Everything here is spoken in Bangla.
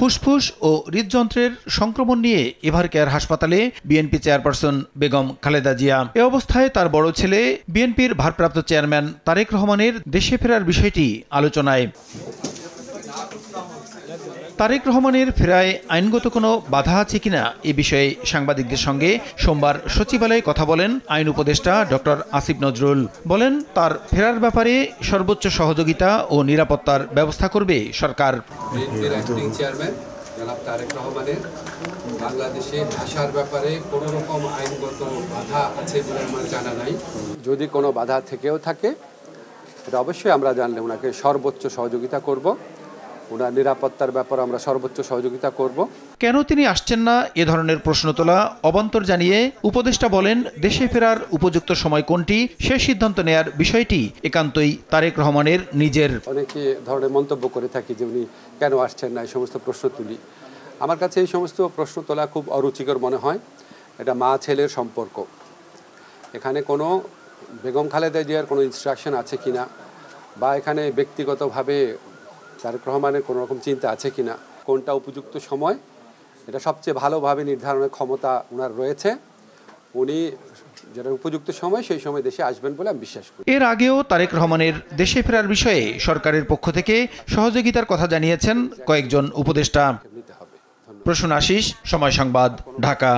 ফুসফুস ও হৃদযন্ত্রের সংক্রমণ নিয়ে এভার কেয়ার হাসপাতালে বিএনপি চেয়ারপারসন বেগম খালেদা জিয়া। এ অবস্থায় তার বড় ছেলে বিএনপির ভারপ্রাপ্ত চেয়ারম্যান তারেক রহমানের দেশে ফেরার বিষয়টি আলোচনায়। তারেক রহমানের ফেরায় আইনগত কোনো বাধা আছে কিনা এ বিষয়ে সাংবাদিকদের সঙ্গে সোমবার সচিবালয়ে কথা বলেন আইন উপদেষ্টা ডক্টর আসিফ নজরুল। বলেন, তার ফেরার ব্যাপারে সর্বোচ্চ সহযোগিতা ও নিরাপত্তার ব্যবস্থা করবে সরকার। তারেক রহমানের বাংলাদেশে আসার ব্যাপারে কোনো রকম আইনগত বাধা আছে বলে আমার জানা নাই। যদি কোনো বাধা থেকেও থাকে এটা অবশ্যই আমরা জানলে ওনাকে সর্বোচ্চ সহযোগিতা করব। ওনার নিরাপত্তার ব্যাপারে আমরা সর্বোচ্চ সহযোগিতা করব। কেন তিনি আসছেন না এ ধরনের প্রশ্ন তোলা অবান্তর জানিয়ে উপদেষ্টা বলেন, দেশে ফেরার উপযুক্ত সময় কোনটি সে সিদ্ধান্ত নেয়ার বিষয়টি একান্তই তারেক রহমানের নিজের। অনেকে ধরনের মন্তব্য করে থাকি যে উনি কেন আসছেন না, এই সমস্ত প্রশ্ন তুলি। আমার কাছে এই সমস্ত প্রশ্ন তোলা খুব অরুচিকর মনে হয়। এটা মা ছেলের সম্পর্ক, এখানে কোনো বেগম খালেদা জিয়ার কোনো ইনস্ট্রাকশন আছে কিনা বা এখানে ব্যক্তিগতভাবে তারেক রহমানের কোনো রকম চিন্তা আছে কিনা, কোনটা উপযুক্ত সময় এটা সবচেয়ে ভালোভাবে নির্ধারণের ক্ষমতা ওনার রয়েছে। উনি যেটা উপযুক্ত সময় সেই সময় দেশে আসবেন বলে আমি বিশ্বাস করি। এর আগেও তারেক রহমানের দেশে ফেরার বিষয়ে সরকারের পক্ষ থেকে সহযোগিতার কথা জানিয়েছেন কয়েকজন উপদেষ্টা। প্রসূন আশিস, সময় সংবাদ, ঢাকা।